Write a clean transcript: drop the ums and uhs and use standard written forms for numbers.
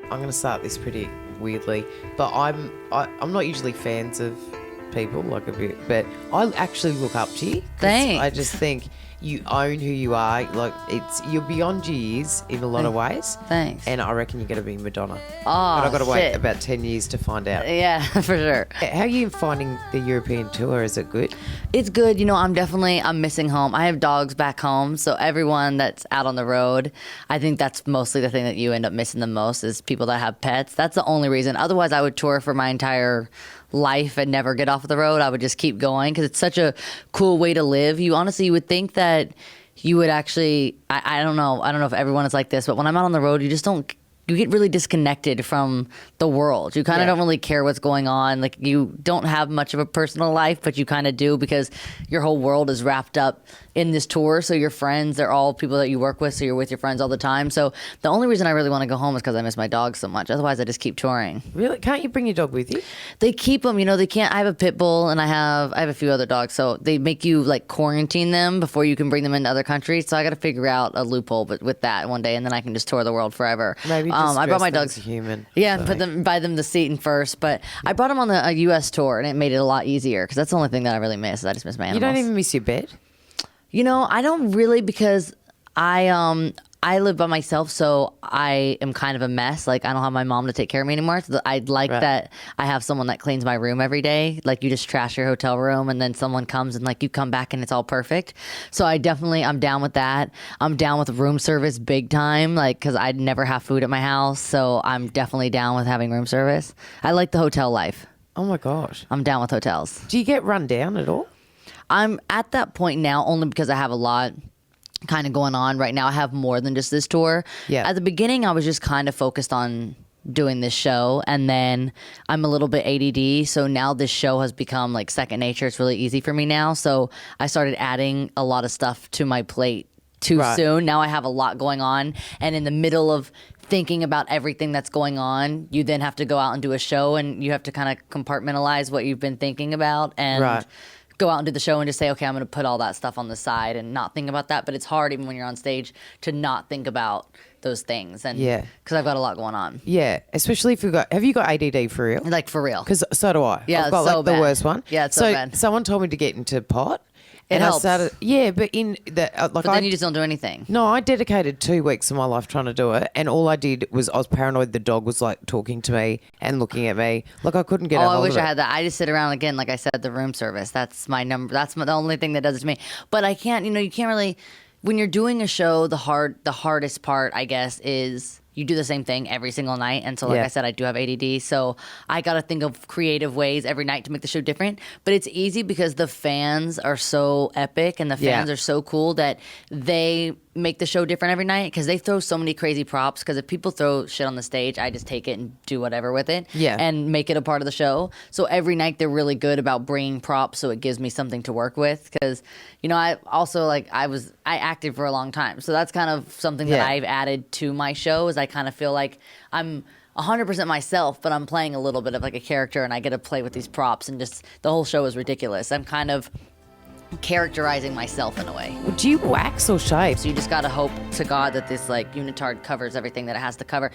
I'm going to start this pretty weirdly, but I'm not usually fans of people, like a bit, but I actually look up to you. Thanks. I just think you own who you are. Like you're beyond your years in a lot of ways. Thanks. And I reckon you're going to be Madonna. Oh, but I've got to wait shit. about 10 years to find out. Yeah, for sure. How are you finding the European tour? Is it good? It's good. You know, I'm missing home. I have dogs back home, so everyone that's out on the road, I think that's mostly the thing that you end up missing the most is people that have pets. That's the only reason. Otherwise, I would tour for my entire life and never get off the road. I would just keep going because it's such a cool way to live. You would think that you would actually, I don't know if everyone is like this, but when I'm out on the road, you get really disconnected from the world. You kind of don't really care what's going on. Like you don't have much of a personal life, but you kind of do because your whole world is wrapped up in this tour. So your friends, they're all people that you work with. So you're with your friends all the time. So the only reason I really want to go home is because I miss my dog so much. Otherwise, I just keep touring. Really? Can't you bring your dog with you? They keep them, they can't. I have a pit bull and I have a few other dogs. So they make you like quarantine them before you can bring them into other countries. So I got to figure out a loophole but with that one day and then I can just tour the world forever. Maybe I brought my dogs. Human. Yeah, so. Buy them the seat first. But I brought them on a U.S. tour and it made it a lot easier because that's the only thing that I really miss. I just miss my animals. You don't even miss your bed? I don't really because I live by myself, so I am kind of a mess. Like, I don't have my mom to take care of me anymore. So I'd like that I have someone that cleans my room every day. Like, you just trash your hotel room, and then someone comes, and, like, you come back, and it's all perfect. So I'm down with that. I'm down with room service big time, like, because I'd never have food at my house. So I'm definitely down with having room service. I like the hotel life. Oh, my gosh. I'm down with hotels. Do you get run down at all? I'm at that point now only because I have a lot kind of going on right now. I have more than just this tour. Yeah. At the beginning, I was just kind of focused on doing this show, and then I'm a little bit ADD, so now this show has become like second nature. It's really easy for me now, so I started adding a lot of stuff to my plate too soon. Now I have a lot going on, and in the middle of thinking about everything that's going on, you then have to go out and do a show, and you have to kind of compartmentalize what you've been thinking about and go out and do the show and just say, okay, I'm going to put all that stuff on the side and not think about that. But it's hard even when you're on stage to not think about those things. And because I've got a lot going on. Yeah, especially if have you got ADD for real? Like for real. Because so do I. Yeah, I've got so like bad. The worst one. Yeah, it's so bad. Someone told me to get into pot. It helps. I started, but in the but then you just don't do anything. No, I dedicated 2 weeks of my life trying to do it, and all I did was I was paranoid the dog was like talking to me and looking at me. Like I couldn't get. I wish I had that. I just sit around again, like I said, the room service. That's my number. That's the only thing that does it to me. But I can't. You can't really. When you're doing a show, the hardest part, I guess, is you do the same thing every single night. And so, like I said, I do have ADD. So I got to think of creative ways every night to make the show different. But it's easy because the fans are so epic and the fans are so cool that they make the show different every night because they throw so many crazy props. Because if people throw shit on the stage, I just take it and do whatever with it and make it a part of the show. So every night they're really good about bringing props, so it gives me something to work with. Because I also I acted for a long time, so that's kind of something that I've added to my show. Is I kind of feel like I'm 100% myself, but I'm playing a little bit of like a character, and I get to play with these props, and just the whole show is ridiculous. I'm kind of characterizing myself in a way. Do you wax or shave? So you just gotta hope to God that this like unitard covers everything that it has to cover.